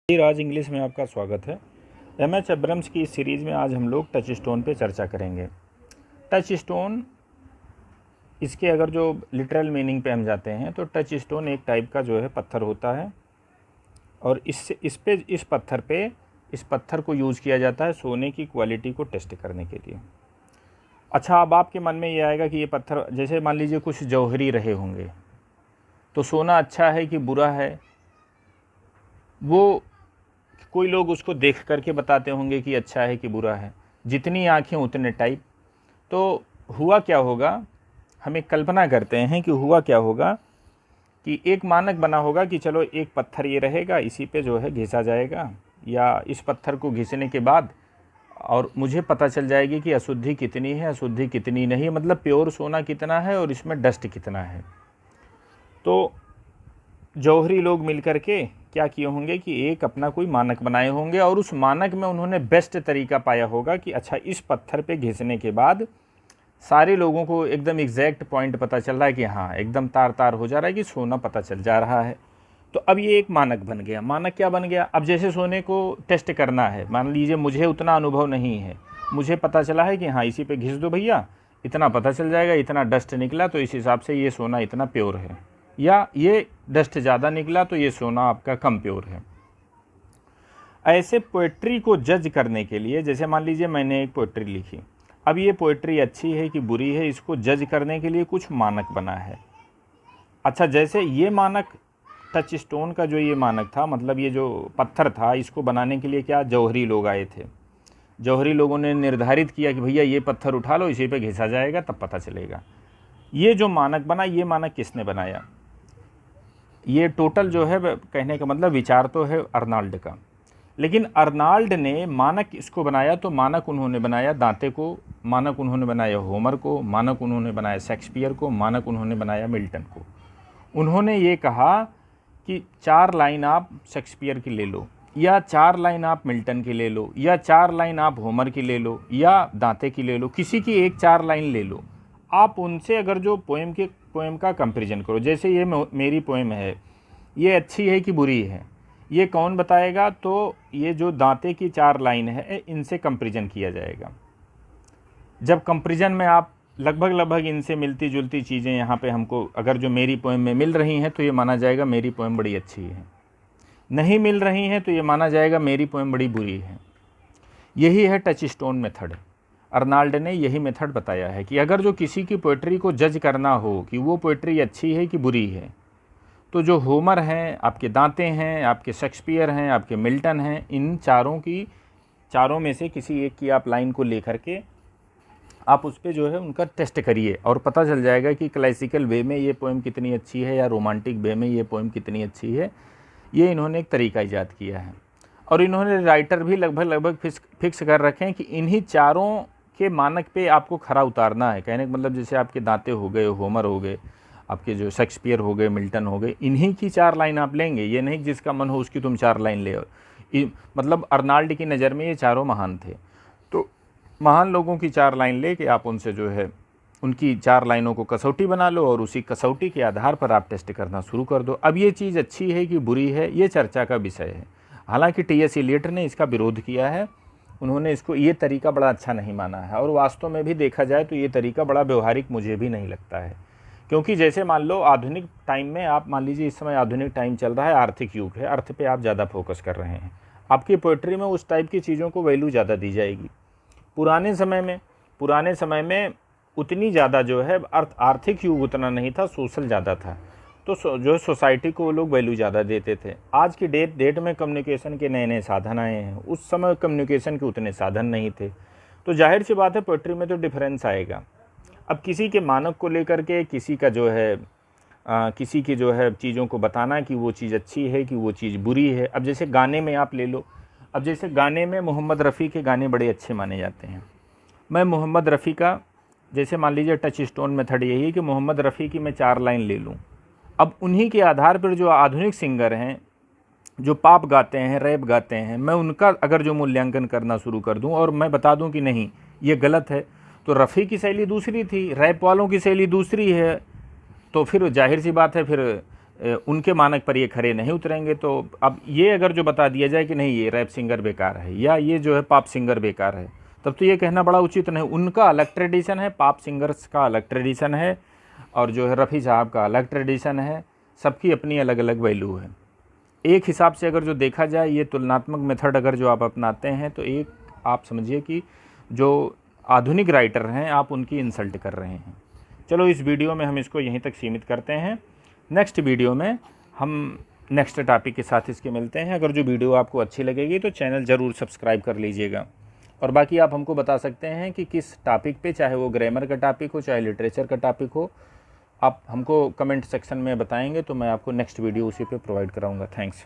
जी, राज English में आपका स्वागत है। एम.एच. अब्रम्स की इस सीरीज़ में आज हम लोग टच स्टोन पे चर्चा करेंगे। टच स्टोन, इसके अगर जो लिटरल मीनिंग पे हम जाते हैं तो टच स्टोन एक टाइप का जो है पत्थर होता है और इस पत्थर को यूज़ किया जाता है सोने की क्वालिटी को टेस्ट करने के लिए। अच्छा, अब आपके मन में ये आएगा कि ये पत्थर, जैसे मान लीजिए कुछ जौहरी रहे होंगे, तो सोना अच्छा है कि बुरा है, वो कोई लोग उसको देख करके बताते होंगे कि अच्छा है कि बुरा है। जितनी आँखें उतने टाइप। तो हुआ क्या होगा, हम एक कल्पना करते हैं कि हुआ क्या होगा कि एक मानक बना होगा कि चलो एक पत्थर ये रहेगा, इसी पे जो है घिसा जाएगा, या इस पत्थर को घिसने के बाद और मुझे पता चल जाएगी कि अशुद्धि कितनी है, अशुद्धि कितनी नहीं, मतलब प्योर सोना कितना है और इसमें डस्ट कितना है। तो जौहरी लोग मिलकर के क्या किए होंगे कि एक अपना कोई मानक बनाए होंगे और उस मानक में उन्होंने बेस्ट तरीका पाया होगा कि अच्छा, इस पत्थर पे घिसने के बाद सारे लोगों को एकदम एग्जैक्ट पॉइंट पता चल रहा है कि हाँ, एकदम तार तार हो जा रहा है कि सोना पता चल जा रहा है। तो अब ये एक मानक बन गया। मानक क्या बन गया, अब जैसे सोने को टेस्ट करना है, मान लीजिए मुझे उतना अनुभव नहीं है, मुझे पता चला है कि हाँ, इसी पे घिस दो भैया, इतना पता चल जाएगा, इतना डस्ट निकला तो इस हिसाब से ये सोना इतना प्योर है, या ये डस्ट ज़्यादा निकला तो ये सोना आपका कम प्योर है। ऐसे पोएट्री को जज करने के लिए, जैसे मान लीजिए मैंने एक पोएट्री लिखी, अब ये पोएट्री अच्छी है कि बुरी है, इसको जज करने के लिए कुछ मानक बना है। अच्छा, जैसे ये मानक टच स्टोन का जो ये मानक था, मतलब ये जो पत्थर था, इसको बनाने के लिए क्या जौहरी लोग आए थे। जौहरी लोगों ने निर्धारित किया कि भैया ये पत्थर उठा लो, इसी पे घिसा जाएगा तब पता चलेगा। ये जो मानक बना, ये मानक किसने बनाया? ये टोटल जो है, कहने का मतलब विचार तो है अर्नाल्ड का, लेकिन अर्नाल्ड ने मानक इसको बनाया तो मानक उन्होंने बनाया दांते को, मानक उन्होंने बनाया होमर को, मानक उन्होंने बनाया शेक्सपियर को, मानक उन्होंने बनाया मिल्टन को। उन्होंने ये कहा कि 4 लाइन आप शेक्सपियर की ले लो, या 4 लाइन आप मिल्टन की ले लो, या 4 लाइन आप होमर की ले लो, या दांते की ले लो, किसी की एक 4 लाइन ले लो। आप उनसे अगर जो पोएम का कंपैरिजन करो, जैसे ये मेरी पोएम है, ये अच्छी है कि बुरी है, ये कौन बताएगा? तो ये जो दांते की 4 लाइन है, इनसे कंपैरिजन किया जाएगा। जब कंपैरिजन में आप लगभग इनसे मिलती जुलती चीज़ें यहाँ पे हमको अगर जो मेरी पोएम में मिल रही हैं तो ये माना जाएगा मेरी पोएम बड़ी अच्छी है, नहीं मिल रही हैं तो ये माना जाएगा मेरी पोएम बड़ी बुरी है। यही है टच स्टोन मेथड। अर्नाल्ड ने यही मेथड बताया है कि अगर जो किसी की पोएट्री को जज करना हो कि वो पोएट्री अच्छी है कि बुरी है, तो जो होमर हैं, आपके दांते हैं, आपके शेक्सपियर हैं, आपके मिल्टन हैं, इन चारों में से किसी एक की आप लाइन को लेकर के आप उस पर जो है उनका टेस्ट करिए और पता चल जाएगा कि क्लासिकल वे में ये पोएम कितनी अच्छी है या रोमांटिक वे में ये पोएम कितनी अच्छी है। ये इन्होंने एक तरीका ईजाद किया है और इन्होंने राइटर भी लगभग फिक्स कर रखे हैं कि इन्हीं चारों के मानक पे आपको खरा उतारना है। कहने का मतलब जैसे आपके दांते हो गए, होमर हो गए, आपके जो शेक्सपियर हो गए, मिल्टन हो गए, इन्हीं की 4 लाइन आप लेंगे। ये नहीं जिसका मन हो उसकी तुम 4 लाइन ले। मतलब अर्नाल्ड की नज़र में ये चारों महान थे, तो महान लोगों की 4 लाइन ले के आप उनसे जो है उनकी 4 लाइनों को कसौटी बना लो और उसी कसौटी के आधार पर आप टेस्ट करना शुरू कर दो। अब ये चीज़ अच्छी है कि बुरी है, ये चर्चा का विषय है। हालांकि टी.एस. इलियट ने इसका विरोध किया है, उन्होंने इसको ये तरीका बड़ा अच्छा नहीं माना है और वास्तव में भी देखा जाए तो ये तरीका बड़ा व्यवहारिक मुझे भी नहीं लगता है। क्योंकि जैसे मान लो आधुनिक टाइम में, आप मान लीजिए इस समय आधुनिक टाइम चल रहा है, आर्थिक युग है, अर्थ पे आप ज़्यादा फोकस कर रहे हैं, आपकी पोएट्री में उस टाइप की चीज़ों को वैल्यू ज़्यादा दी जाएगी। पुराने समय में उतनी ज़्यादा जो है आर्थिक युग उतना नहीं था, सोशल ज़्यादा था, तो जो सोसाइटी को वो लोग वैल्यू ज़्यादा देते थे। आज की डेट में कम्युनिकेशन के नए नए साधन आए हैं, उस समय कम्युनिकेशन के उतने साधन नहीं थे, तो जाहिर सी बात है पोएट्री में तो डिफरेंस आएगा। अब किसी के मानक को लेकर के किसी का जो है किसी की जो है चीज़ों को बताना कि वो चीज़ अच्छी है कि वो चीज़ बुरी है। अब जैसे गाने में आप ले लो, अब जैसे गाने में मोहम्मद रफ़ी के गाने बड़े अच्छे माने जाते हैं। मैं मोहम्मद रफ़ी का, जैसे मान लीजिए टच स्टोन मेथड यही है कि मोहम्मद रफ़ी की मैं 4 लाइन ले लूँ, अब उन्हीं के आधार पर जो आधुनिक सिंगर हैं, जो पॉप गाते हैं, रैप गाते हैं, मैं उनका अगर जो मूल्यांकन करना शुरू कर दूं और मैं बता दूं कि नहीं ये गलत है, तो रफ़ी की शैली दूसरी थी, रैप वालों की शैली दूसरी है, तो फिर जाहिर सी बात है, फिर उनके मानक पर ये खरे नहीं उतरेंगे। तो अब ये अगर जो बता दिया जाए कि नहीं ये रैप सिंगर बेकार है या ये जो है पॉप सिंगर बेकार है, तब तो ये कहना बड़ा उचित नहीं। उनका अलग ट्रेडिशन है, पॉप सिंगर्स का अलग ट्रेडिशन है, और जो है रफ़ी साहब का अलग ट्रेडिशन है। सबकी अपनी अलग अलग वैल्यू है। एक हिसाब से अगर जो देखा जाए, ये तुलनात्मक मेथड अगर जो आप अपनाते हैं, तो एक आप समझिए कि जो आधुनिक राइटर हैं आप उनकी इंसल्ट कर रहे हैं। चलो इस वीडियो में हम इसको यहीं तक सीमित करते हैं। नेक्स्ट वीडियो में हम नेक्स्ट टॉपिक के साथ इसके मिलते हैं। अगर जो वीडियो आपको अच्छी लगेगी तो चैनल ज़रूर सब्सक्राइब कर लीजिएगा। और बाकी आप हमको बता सकते हैं कि किस टॉपिक पे, चाहे वो ग्रामर का टॉपिक हो चाहे लिटरेचर का टॉपिक हो, आप हमको कमेंट सेक्शन में बताएंगे तो मैं आपको नेक्स्ट वीडियो उसी पे प्रोवाइड कराऊंगा। थैंक्स।